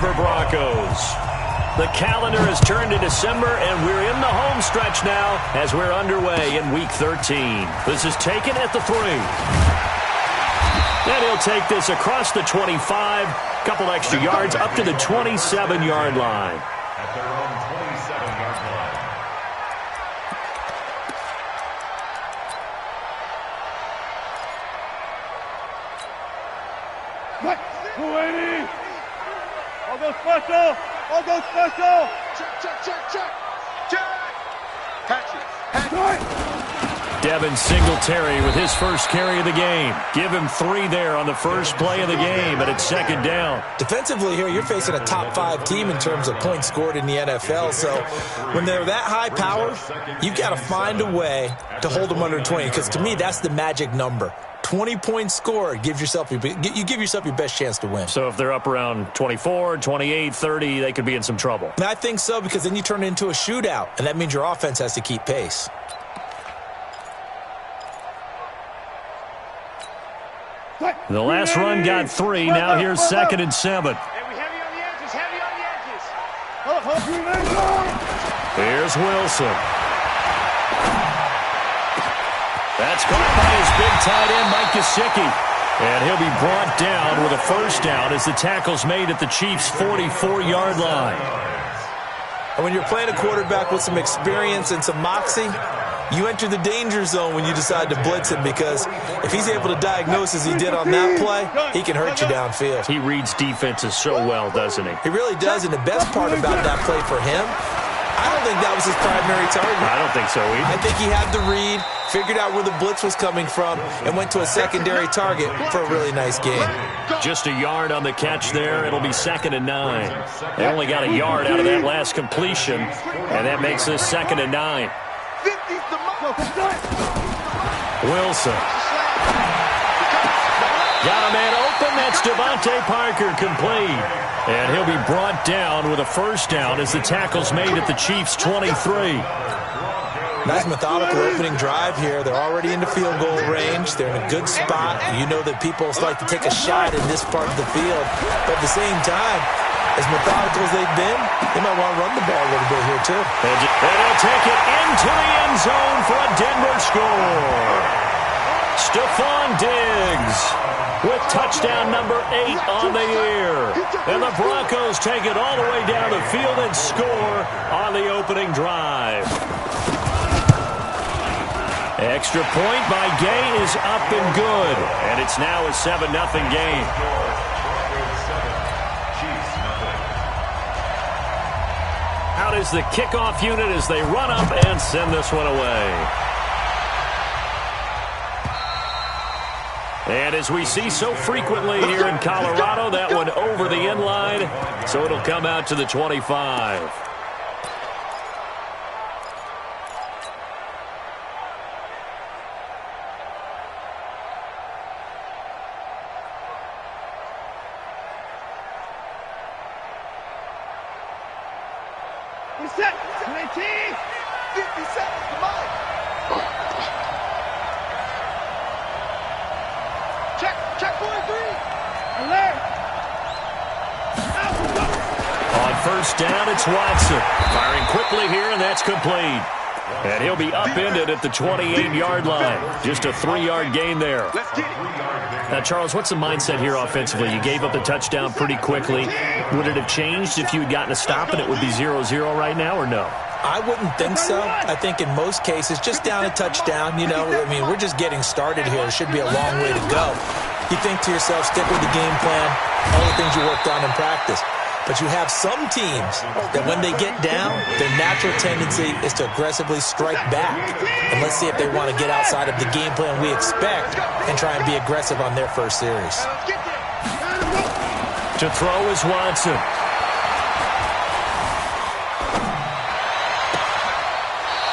Broncos. The calendar has turned to December, and we're in the home stretch now as we're underway in Week 13. This is taken at the 3. And he'll take this across the 25, couple extra yards up to the 27-yard line. At their own 27-yard line. What? 280! I'll go special! I'll go special! Check! Catch it! Catch it! Devin Singletary with his first carry of the game. Give him 3 there on the first play of the game, and it's second down. Defensively here, you're facing a top 5 team in terms of points scored in the NFL. So when they're that high powered, you've got to find a way to hold them under 20. Because to me, that's the magic number. 20 points scored, you give yourself your best chance to win. So if they're up around 24, 28, 30, they could be in some trouble. And I think so, because then you turn it into a shootout, and that means your offense has to keep pace. The last run got 3. Now here's 2nd and 7. Heavy on the edges, heavy on the edges. Here's Wilson. That's caught by his big tight end, Mike Gesicki. And he'll be brought down with a first down as the tackle's made at the Chiefs' 44-yard line. And when you're playing a quarterback with some experience and some moxie, you enter the danger zone when you decide to blitz him, because if he's able to diagnose as he did on that play, he can hurt you downfield. He reads defenses so well, doesn't he? He really does, and the best part about that play for him, I don't think that was his primary target. I don't think so either. I think he had the read, figured out where the blitz was coming from, and went to a secondary target for a really nice game. Just a yard on the catch there. It'll be 2nd and 9. They only got a yard out of that last completion, and that makes this 2nd and 9. Wilson. Got a man open. That's Devontae Parker, complete. And he'll be brought down with a first down as the tackle's made at the Chiefs' 23. Nice methodical opening drive here. They're already into field goal range. They're in a good spot. You know that people like to take a shot in this part of the field. But at the same time, as methodical as they've been, they might want to run the ball a little bit here too. And he'll take it into the end zone for a Denver score. Stephon Diggs with touchdown number 8 on the year. And the Broncos take it all the way down the field and score on the opening drive. Extra point by Gay is up and good. And it's now a 7-0 game. Out is the kickoff unit as they run up and send this one away. And as we see so frequently here in Colorado, that one over the end line, so it'll come out to the 25. Set, 20, 50 seconds, come on. Check 43. Alert. On first down, it's Watson. Firing quickly here, and that's complete. And he'll be upended at the 28-yard line. Just a 3-yard gain there. Let's get it. Now, Charles, what's the mindset here offensively? You gave up the touchdown pretty quickly. Would it have changed if you had gotten a stop and it would be 0-0 right now, or no? I wouldn't think so. I think in most cases, just down a touchdown, we're just getting started here. It should be a long way to go. You think to yourself, stick with the game plan, all the things you worked on in practice. But you have some teams that when they get down, their natural tendency is to aggressively strike back. And let's see if they want to get outside of the game plan we expect and try and be aggressive on their first series. To throw is Watson.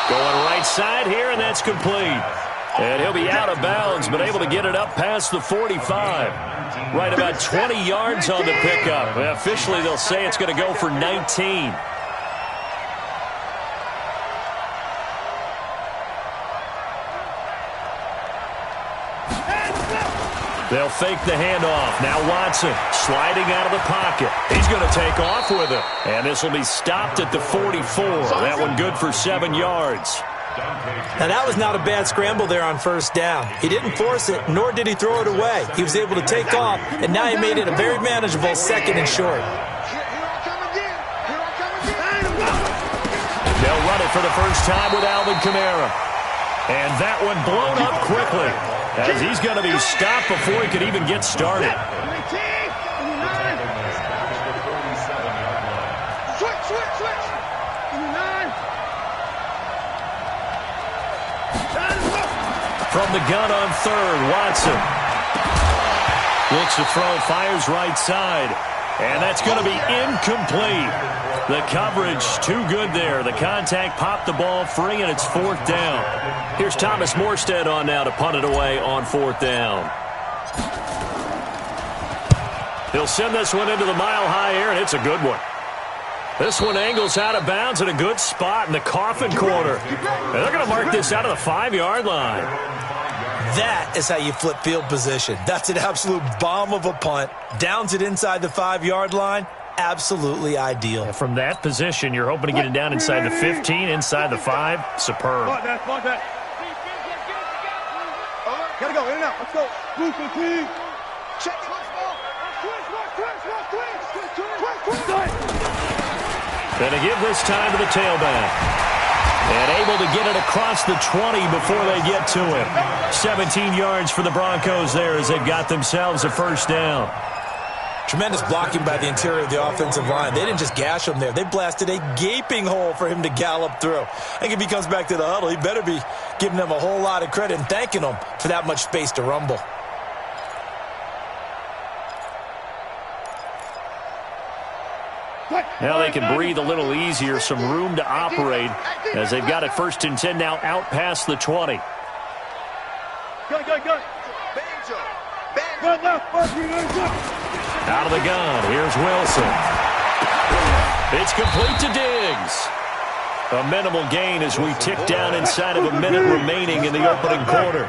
Going right side here, and that's complete. And he'll be out of bounds, but able to get it up past the 45. Right about 20 yards on the pickup. Officially, they'll say it's going to go for 19. They'll fake the handoff. Now Watson sliding out of the pocket. He's going to take off with it. And this will be stopped at the 44. That one good for 7 yards. Now, that was not a bad scramble there on first down. He didn't force it, nor did he throw it away. He was able to take off, and now he made it a very manageable 2nd and short. They'll run it for the first time with Alvin Kamara. And that one blown up quickly, as he's going to be stopped before he could even get started. From the gun on 3rd, Watson looks to throw, fires right side, and that's going to be incomplete. The coverage too good there. The contact popped the ball free, and it's 4th down. Here's Thomas Morstead on now to punt it away on 4th down. He'll send this one into the mile-high air, and it's a good one. This one angles out of bounds in a good spot in the coffin corner. And they're going to mark this out of the 5-yard line. That is how you flip field position. That's an absolute bomb of a punt. Downs it inside the 5-yard line. Absolutely ideal. From that position, you're hoping to get it down inside the 15, inside the 5. Superb. Gotta go, in and out. Let's go. Move the team. Check it. Gonna give this time to the tailback. And able to get it across the 20 before they get to him. 17 yards for the Broncos there as they've got themselves a first down. Tremendous blocking by the interior of the offensive line. They didn't just gash him there. They blasted a gaping hole for him to gallop through. I think if he comes back to the huddle, he better be giving them a whole lot of credit and thanking them for that much space to rumble. Now they can breathe a little easier, some room to operate as they've got it 1st and 10 now out past the 20. Go. Out of the gun, here's Wilson. It's complete to Diggs. A minimal gain as we tick down inside of a minute remaining in the opening quarter.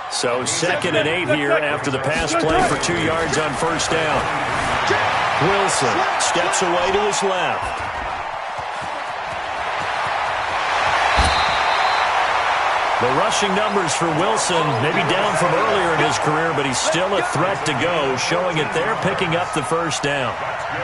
So 2nd and 8 here after the pass play for 2 yards on first down. Wilson steps away to his left. The rushing numbers for Wilson maybe down from earlier in his career, but he's still a threat to go, showing it there, picking up the first down.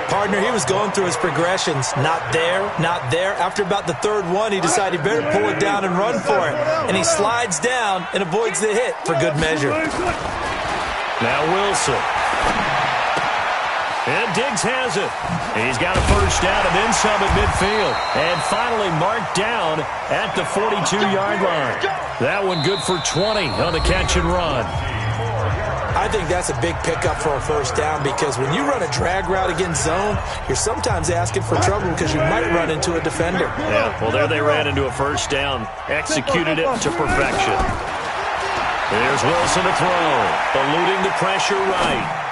Partner, he was going through his progressions. Not there, not there. After about the 3rd one, he decided he better pull it down and run for it. And he slides down and avoids the hit for good measure. Now Wilson. And Diggs has it. He's got a first down and then some at midfield. And finally marked down at the 42-yard line. That one good for 20 on the catch and run. I think that's a big pickup for a first down because when you run a drag route against zone, you're sometimes asking for trouble because you might run into a defender. Yeah, well, there they ran into a first down. Executed it to perfection. There's Wilson to throw. Eluding the pressure right.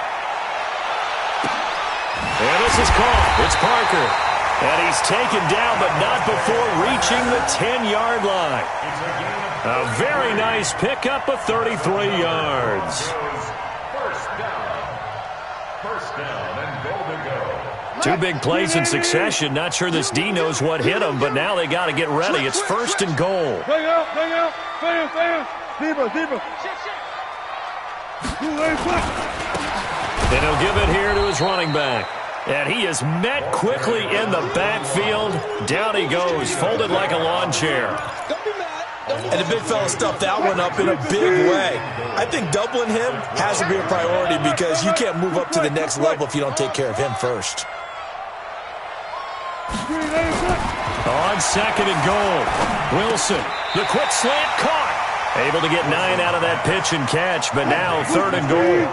And this is caught. It's Parker. And he's taken down, but not before reaching the 10-yard line. A very nice pickup of 33 yards. First down and goal to go. 2 big plays in succession. Not sure this D knows what hit him, but now they got to get ready. It's 1st and goal. Bang out. Zebra. And he'll give it here to his running back. And he is met quickly in the backfield. Down he goes, folded like a lawn chair. And the big fella stuffed that one up in a big way. I think doubling him has to be a priority because you can't move up to the next level if you don't take care of him first. On 2nd and goal, Wilson, the quick slant caught. Able to get 9 out of that pitch and catch, but now 3rd and goal.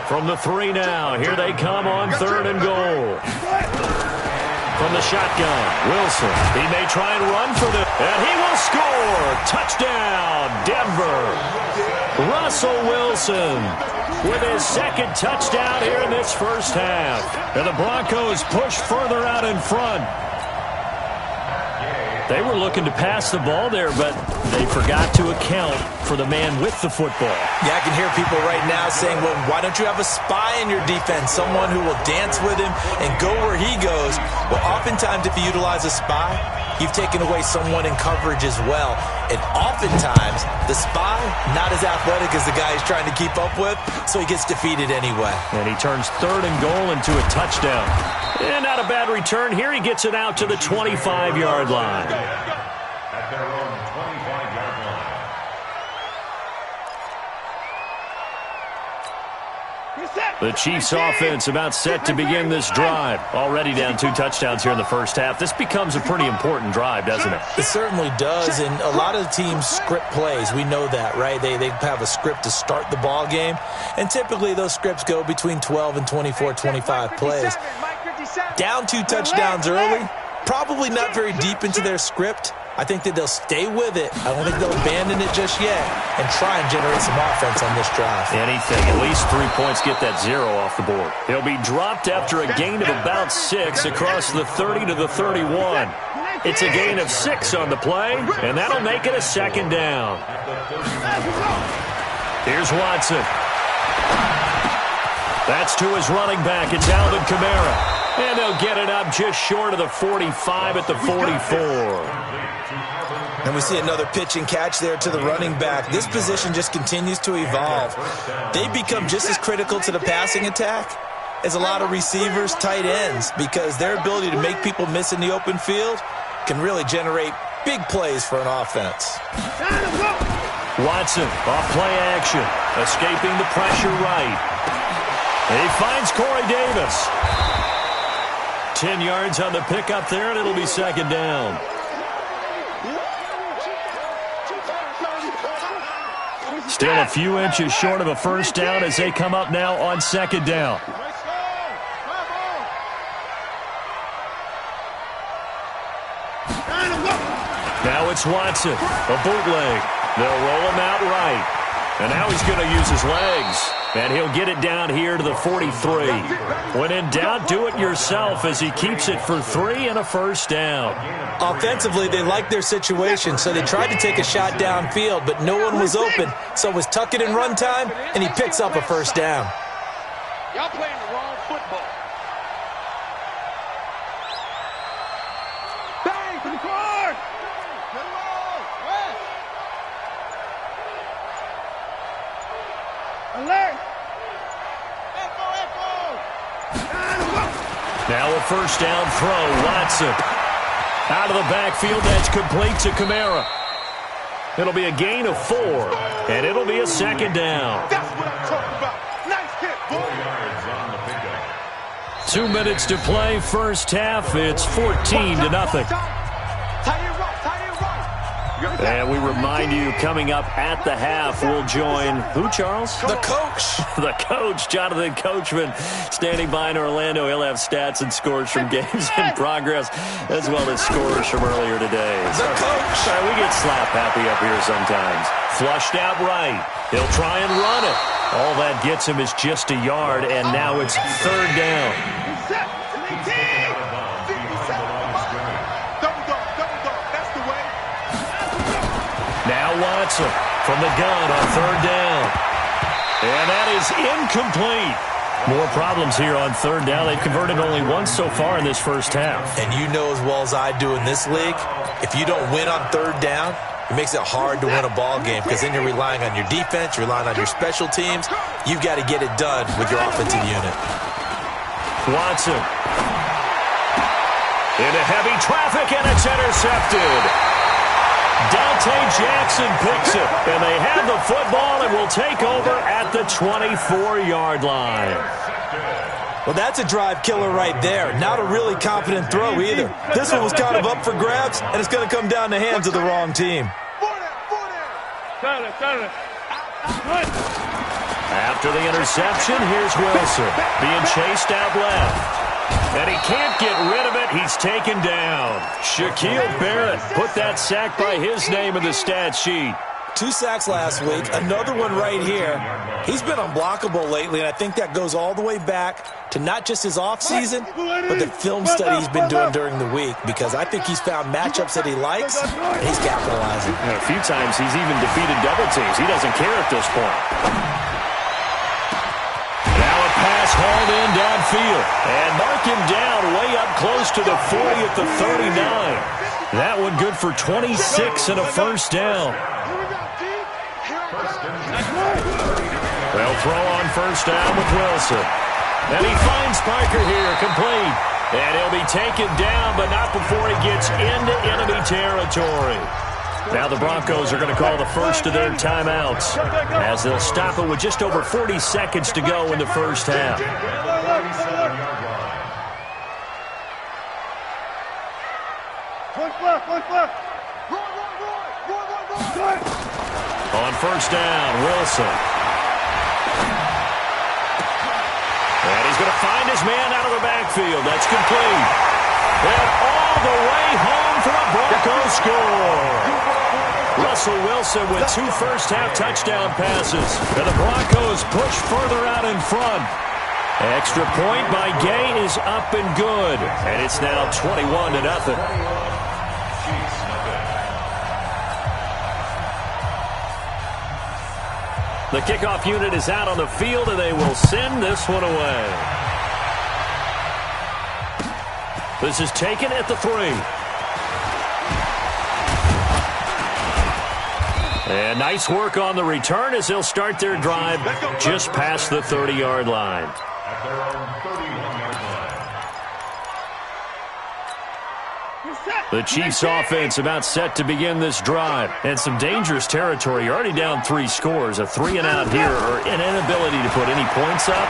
From the 3 now, here they come on 3rd and goal. From the shotgun, Wilson. He may try and run for the, and he will score. Touchdown, Denver. Russell Wilson with his 2nd touchdown here in this first half. And the Broncos push further out in front. They were looking to pass the ball there, but they forgot to account for the man with the football. Yeah, I can hear people right now saying, well, why don't you have a spy in your defense, someone who will dance with him and go where he goes? Well, oftentimes if you utilize a spy, you've taken away someone in coverage as well. And oftentimes, the spy, not as athletic as the guy he's trying to keep up with, so he gets defeated anyway. And he turns 3rd and goal into a touchdown. And not a bad return. Here he gets it out to the 25-yard line. At their own 25-yard line. The Chiefs offense about set to begin this drive. Already down 2 touchdowns here in the first half. This becomes a pretty important drive, doesn't it? It certainly does, and a lot of teams script plays. We know that, right? They have a script to start the ball game, and typically those scripts go between 12 and 24, 25 plays. Down 2 touchdowns early, probably not very deep into their script. I think that they'll stay with it. I don't think they'll abandon it just yet and try and generate some offense on this drive. Anything. At least 3 points get that 0 off the board. He'll be dropped after a gain of about 6 across the 30 to the 31. It's a gain of 6 on the play, and that'll make it a 2nd down. Here's Watson. That's to his running back. It's Alvin Kamara. And they'll get it up just short of the 45 at the 44. And we see another pitch and catch there to the running back. This position just continues to evolve. They become just as critical to the passing attack as a lot of receivers, tight ends, because their ability to make people miss in the open field can really generate big plays for an offense. Watson off play action, escaping the pressure right. He finds Corey Davis. 10 yards on the pickup there, and it'll be 2nd down. Still a few inches short of a 1st down as they come up now on 2nd down. Now it's Watson, a bootleg. They'll roll him out right. And now he's going to use his legs. And he'll get it down here to the 43. When in doubt, do it yourself as he keeps it for 3 and a 1st down. Offensively, they liked their situation, so they tried to take a shot downfield, but no one was open. So it was tuck it in run time, and he picks up a 1st down. Y'all playing the wrong football. Bang to the court! Alert! Now a 1st down throw. Watson out of the backfield. That's complete to Kamara. It'll be a gain of 4, and it'll be a 2nd down. That's what I'm talking about. Nice hit, boy. 4 yards on the pickup. 2 minutes to play. First half. It's 14-0. And we remind you, coming up at the half, we'll join who, Charles? The coach. The coach, Jonathan Coachman, standing by in Orlando. He'll have stats and scores from games in progress, as well as scores from earlier today. The coach. Sorry, we get slap happy up here sometimes. Flushed out right. He'll try and run it. All that gets him is just a yard, and now it's 3rd down. Now Watson from the gun on 3rd down. And that is incomplete. More problems here on 3rd down. They've converted only once so far in this first half. And you know as well as I do in this league, if you don't win on 3rd down, it makes it hard to win a ball game because then you're relying on your defense, you're relying on your special teams. You've got to get it done with your offensive unit. Watson into heavy traffic, and it's intercepted. Dante Jackson picks it, and they have the football and will take over at the 24-yard line. Well, that's a drive killer right there. Not a really confident throw either. This one was kind of up for grabs, and it's going to come down the hands of the wrong team. After the interception, here's Wilson being chased out left. And he can't get rid of it. He's taken down. Shaquille Barrett put that sack by his name in the stat sheet. 2 sacks last week, another one right here. He's been unblockable lately, and I think that goes all the way back to not just his offseason, but the film study he's been doing during the week, because I think he's found matchups that he likes, and he's capitalizing. And a few times he's even defeated double teams. He doesn't care at this point. Now a pass hauled in downfield, and mark him down way up close to the 40 at the 39. That one good for 26 and a first down. They'll throw on first down with Wilson. And he finds Parker here, complete. And he'll be taken down, but not before he gets into enemy territory. Now the Broncos are going to call the first of their timeouts, as they'll stop it with just over 40 seconds to go in the first half. On first down, Wilson. And he's going to find his man out of the backfield. That's complete. And all the way home for a Broncos score. Russell Wilson with 2 first-half touchdown passes. And the Broncos push further out in front. Extra point by Gay is up and good. And it's now 21-0. The kickoff unit is out on the field, and they will send this one away. This is taken at the 3. And nice work on the return as they'll start their drive just past the 30-yard line. At their own 31-yard line. The Chiefs' offense about set to begin this drive. And some dangerous territory. You're already down 3 scores. A 3-and-out here, or an inability to put any points up.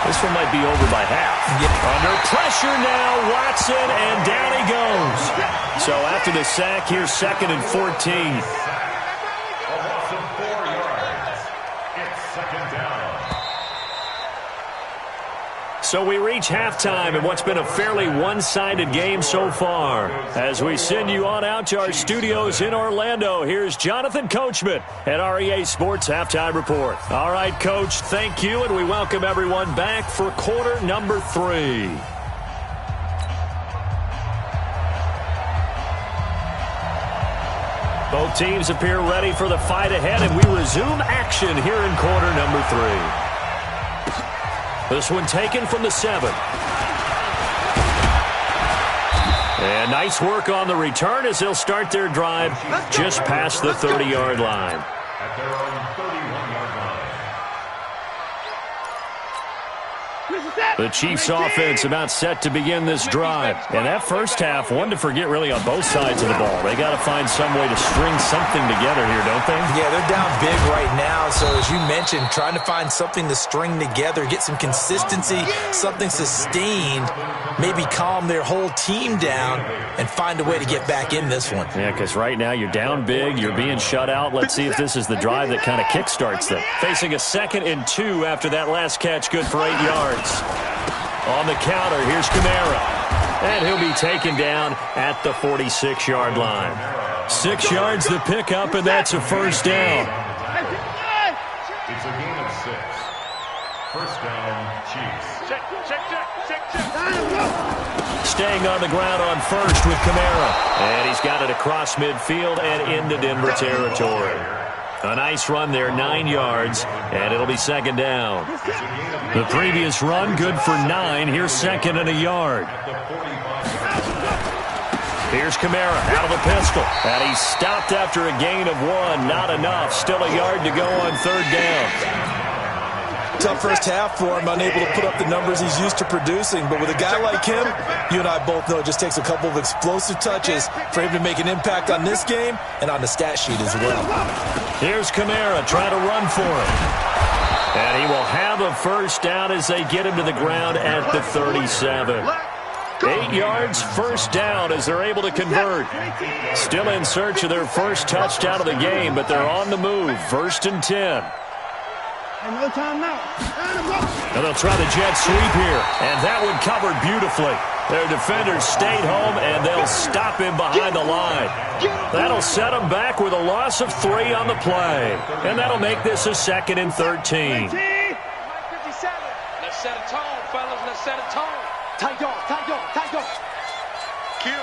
This one might be over by half. Under pressure now, Watson, and down he goes. So after the sack, here's 2nd and 14. A loss of 4 yards. It's 2nd down. So we reach halftime in what's been a fairly one-sided game so far. As we send you on out to our studios in Orlando, here's Jonathan Coachman at REA Sports Halftime Report. All right, Coach, thank you, and we welcome everyone back for quarter number 3. Both teams appear ready for the fight ahead, and we resume action here in quarter number 3. This one taken from the 7. And nice work on the return as they'll start their drive just past the 30-yard line. At their own 31-yard line. The Chiefs' offense about set to begin this drive. And that first half, one to forget really on both sides of the ball. They got to find some way to string something together here, don't they? Yeah, they're down big right now. So as you mentioned, trying to find something to string together, get some consistency, something sustained, maybe calm their whole team down and find a way to get back in this one. Yeah, because right now you're down big, you're being shut out. Let's see if this is the drive that kind of kickstarts them. Facing a 2nd and 2 after that last catch, good for 8 yards. On the counter, here's Kamara. And he'll be taken down at the 46-yard line. 6 yards to pick up, and that's a first down. It's a gain of 6. First down, Chiefs. Staying on the ground on first with Kamara. And he's got it across midfield and into Denver territory. A nice run there, 9 yards, and it'll be 2nd down. The previous run, good for 9. Here's 2nd and a yard. Here's Kamara out of the pistol. And he's stopped after a gain of 1. Not enough. Still a yard to go on 3rd down. Tough first half for him, unable to put up the numbers he's used to producing. But with a guy like him, you and I both know it just takes a couple of explosive touches for him to make an impact on this game and on the stat sheet as well. Here's Kamara trying to run for him. And he will have a first down as they get him to the ground at the 37. 8 yards, first down as they're able to convert. Still in search of their first touchdown of the game, but they're on the move. 1st and 10. And no time now. And they'll try the jet sweep here. And that one covered beautifully. Their defenders stayed home, and they'll stop him behind the line. That'll set him back with a loss of 3 on the play. And that'll make this a 2nd and 13. Let's set a tone, fellas. Let's set a tone. Tight dog. Kill.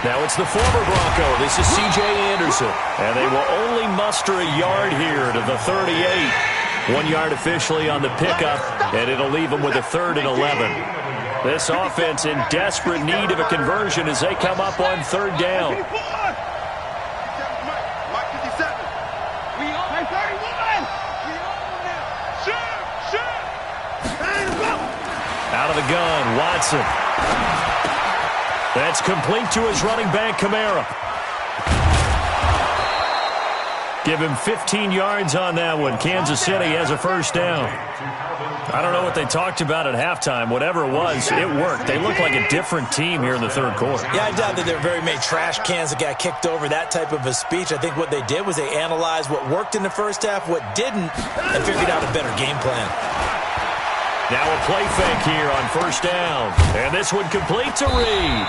Now it's the former Bronco. This is C.J. Anderson. And they will only muster a yard here to the 38. 1 yard officially on the pickup, and it'll leave them with a 3rd and 11. This offense in desperate need of a conversion as they come up on 3rd down. Out of the gun, Watson. That's complete to his running back, Kamara. Give him 15 yards on that one. Kansas City has a 1st down. I don't know what they talked about at halftime. Whatever it was, it worked. They look like a different team here in the 3rd quarter. Yeah, I doubt that there were very many trash cans that got kicked over, that type of a speech. I think what they did was they analyzed what worked in the first half, what didn't, and figured out a better game plan. Now a play fake here on 1st down. And this one complete to Reed.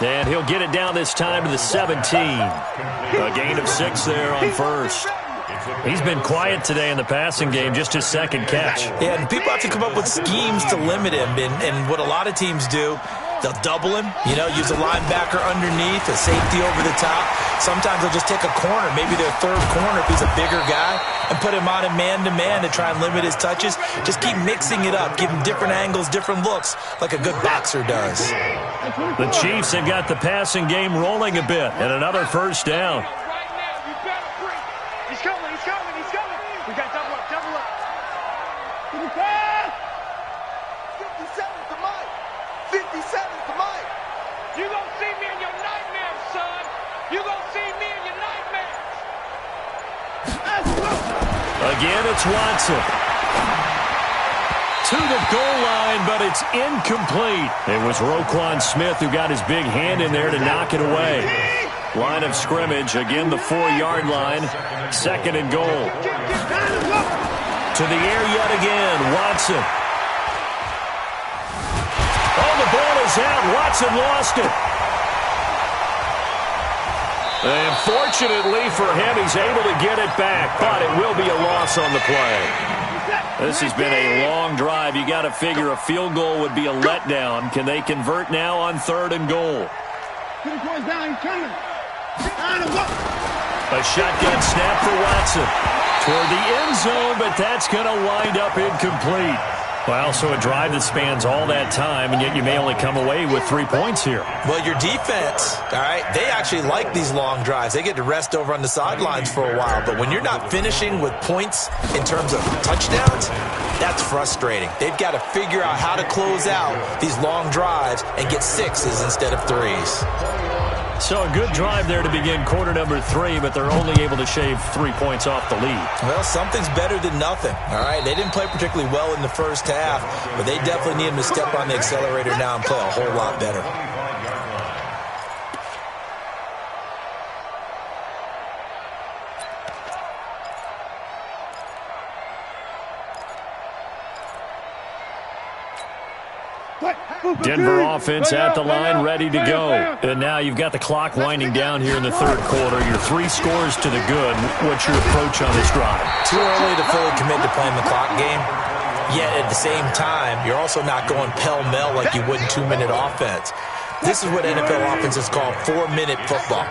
And he'll get it down this time to the 17. A gain of 6 there on 1st. He's been quiet today in the passing game, just his 2nd catch. Yeah, and people have to come up with schemes to limit him. And what a lot of teams do, they'll double him, use a linebacker underneath, a safety over the top. Sometimes they'll just take a corner, maybe their 3rd corner if he's a bigger guy, and put him on a man-to-man to try and limit his touches. Just keep mixing it up, give him different angles, different looks, like a good boxer does. The Chiefs have got the passing game rolling a bit, and another 1st down. He's coming. We got double up. 57 to Mike. You gonna see me in your nightmares, son. You gonna see me in your nightmares. Again, it's Watson. To the goal line, but it's incomplete. It was Roquan Smith who got his big hand in there to knock it away. Line of scrimmage, again the 4-yard line. 2nd and goal. To the air yet again, Watson. Oh, the ball is out. Watson lost it. And fortunately for him, he's able to get it back, but it will be a loss on the play. This has been a long drive. You got to figure a field goal would be a letdown. Can they convert now on 3rd and goal? A shotgun snap for Watson. Toward the end zone, but that's going to wind up incomplete. Well, so a drive that spans all that time, and yet you may only come away with 3 points here. Well, your defense, all right, they actually like these long drives. They get to rest over on the sidelines for a while. But when you're not finishing with points in terms of touchdowns, that's frustrating. They've got to figure out how to close out these long drives and get 6s instead of 3s. So a good drive there to begin quarter number 3, but they're only able to shave 3 points off the lead. Well, something's better than nothing, all right? They didn't play particularly well in the first half, but they definitely need them to step on the accelerator now and play a whole lot better. Denver offense at the line, ready to go. And now you've got the clock winding down here in the 3rd quarter. Your 3 scores to the good. What's your approach on this drive? Too early to fully commit to playing the clock game. Yet at the same time, you're also not going pell-mell like you would in 2-minute offense. This is what NFL offenses call 4-minute football.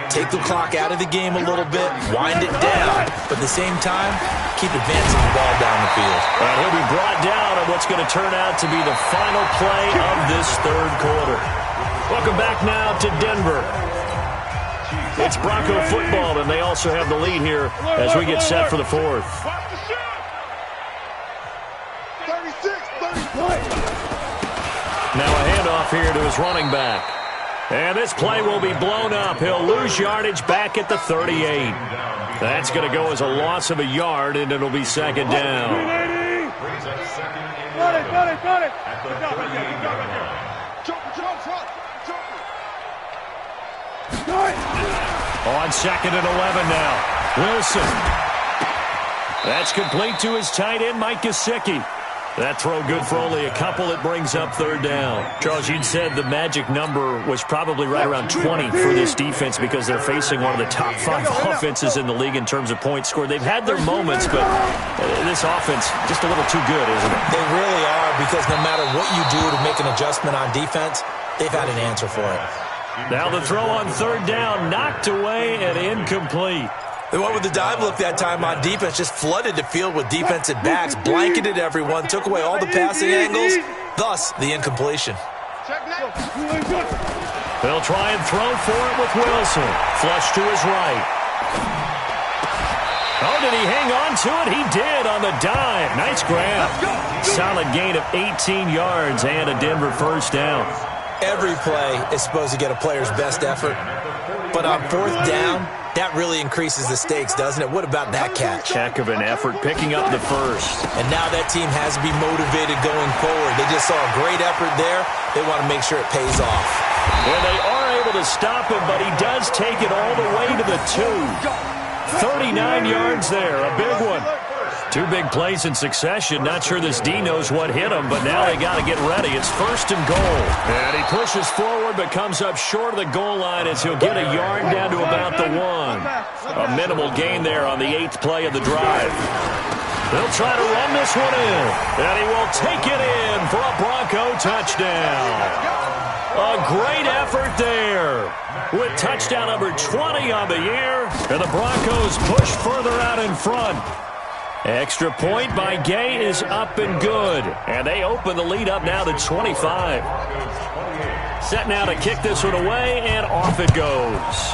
Take the clock out of the game a little bit, wind it down, but at the same time, keep advancing the ball down the field. And he'll be brought down on what's going to turn out to be the final play of this 3rd quarter. Welcome back now to Denver. It's Bronco football, and they also have the lead here as we get set for the 4th. 36-34. Now a handoff here to his running back. And this play will be blown up. He'll lose yardage back at the 38. That's going to go as a loss of a yard, and it'll be 2nd down. Got it. Good job right there. On 2nd and 11 now. Wilson. That's complete to his tight end, Mike Gesicki. That throw good for only a couple. It brings up third down. Charles, you'd said the magic number was probably right around 20 for this defense because they're facing one of the top 5 offenses in the league in terms of points scored. They've had their moments, but this offense just a little too good, isn't it? They really are, because no matter what you do to make an adjustment on defense, they've had an answer for it. Now the throw on third down, knocked away and incomplete. They went with the dive look that time on defense, just flooded the field with defensive backs, blanketed everyone, took away all the passing angles, thus the incompletion. They'll try and throw for it with Wilson. Flush to his right. Oh, did he hang on to it? He did on the dive. Nice grab. Solid gain of 18 yards and a Denver first down. Every play is supposed to get a player's best effort, but on fourth down, that really increases the stakes, doesn't it? What about that catch? Heck of an effort, picking up the first. And now that team has to be motivated going forward. They just saw a great effort there. They want to make sure it pays off. And they are able to stop him, but he does take it all the way to the 2. 39 yards there, a big one. 2 big plays in succession. Not sure this D knows what hit him, but now they got to get ready. It's first and goal. And he pushes forward, but comes up short of the goal line as he'll get a yard down to about the 1. A minimal gain there on the 8th play of the drive. They'll try to run this one in, and he will take it in for a Bronco touchdown. A great effort there with touchdown number 20 on the year, and the Broncos push further out in front. Extra point by Gay is up and good, and they open the lead up now to 25. Set now to kick this one away, and off it goes.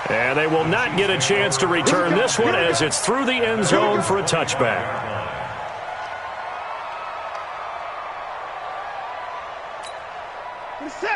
And they will not get a chance to return this one as it's through the end zone for a touchback.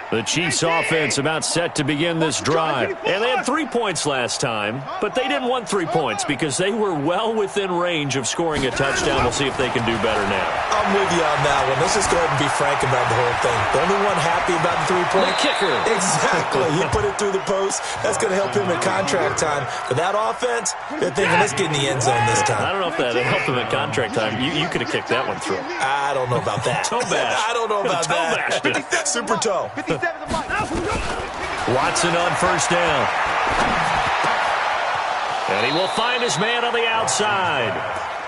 The Chiefs offense about set to begin this drive. And they had 3 points last time, but they didn't want 3 points because they were well within range of scoring a touchdown. We'll see if they can do better now. I'm with you on that one. Let's just go ahead and be frank about the whole thing. The only one happy about the 3-point? The kicker. Exactly. He put it through the post. That's going to help him at contract time. But that offense, they're thinking, let's get in the end zone this time. I don't know if that helped him at contract time. You could have kicked that one through. I don't know about that. Toe bash. I don't know about that. Super toe. Watson on first down. And he will find his man on the outside.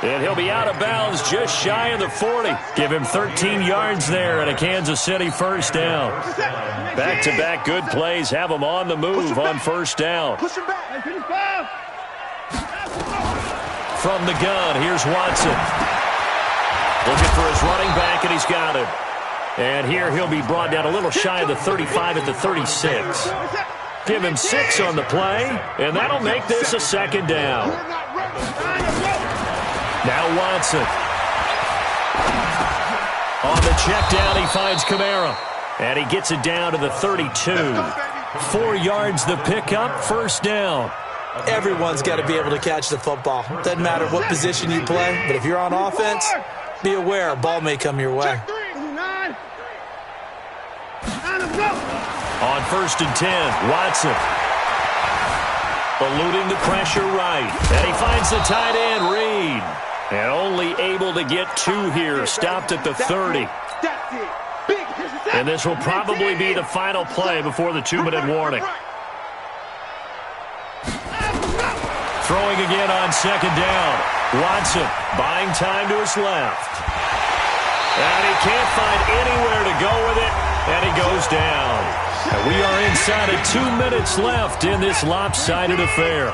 And he'll be out of bounds just shy of the 40. Give him 13 yards there and a Kansas City first down. Back-to-back good plays have him on the move on first down. From the gun, here's Watson. Looking for his running back, and he's got it. And here he'll be brought down a little shy of the 35 at the 36. Give him 6 on the play, and that'll make this a second down. Now Watson. On the check down, he finds Kamara. And he gets it down to the 32. 4 yards the pickup, first down. Everyone's got to be able to catch the football. Doesn't matter what position you play, but if you're on offense, be aware a ball may come your way. On first and 10, Watson. Eluding the pressure right. And he finds the tight end, Reed. And only able to get 2 here. Stopped at the 30. And this will probably be the final play before the 2-minute warning. Throwing again on second down. Watson buying time to his left. And he can't find anywhere to go with it. And he goes down. And we are inside of 2 minutes left in this lopsided affair.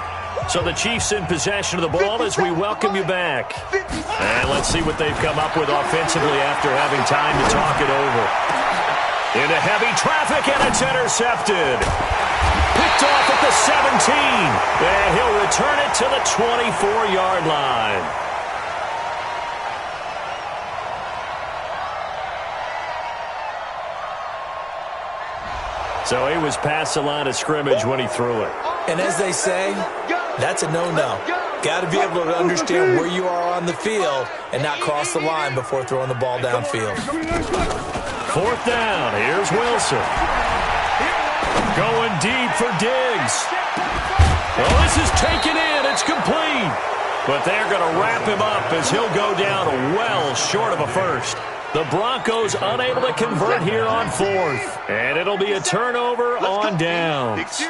So the Chiefs in possession of the ball as we welcome you back. And let's see what they've come up with offensively after having time to talk it over. Into heavy traffic, and it's intercepted. Picked off at the 17. And he'll return it to the 24-yard line. So he was past the line of scrimmage when he threw it. And as they say, that's a no-no. Got to be able to understand where you are on the field and not cross the line before throwing the ball downfield. Fourth down. Here's Wilson. Going deep for Diggs. Well, this is taken in. It's complete. But they're going to wrap him up as he'll go down well short of a first. The Broncos unable to convert here on fourth. And it'll be a turnover on downs.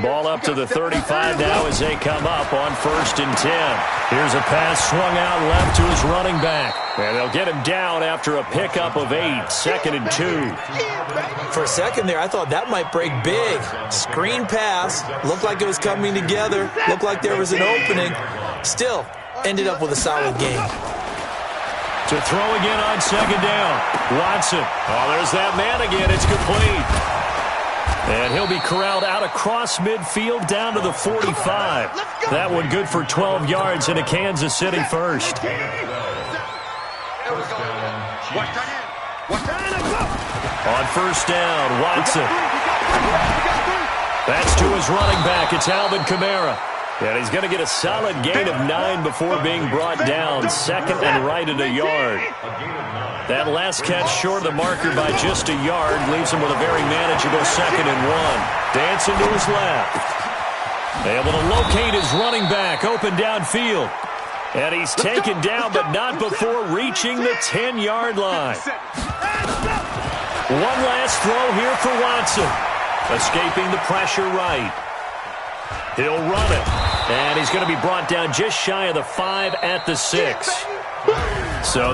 Ball up to the 35 now as they come up on 1st and 10. Here's a pass swung out left to his running back. And they'll get him down after a pickup of 8. 2nd and 2. For a second there, I thought that might break big. Screen pass. Looked like it was coming together. Looked like there was an opening. Still, ended up with a solid game. To throw again on 2nd down. Watson. Oh, there's that man again. It's complete. And he'll be corralled out across midfield down to the 45. That one good for 12 yards and a Kansas City first. On 1st down, Watson. That's to his running back. It's Alvin Kamara. And he's going to get a solid gain of 9 before being brought down. 2nd and right at a yard. That last catch short of the marker by just a yard leaves him with a very manageable 2nd and 1. Dancing to his left. Able to locate his running back open downfield. And he's taken down, but not before reaching the 10-yard line. One last throw here for Watson. Escaping the pressure right. He'll run it. And he's going to be brought down just shy of the 5 at the 6. So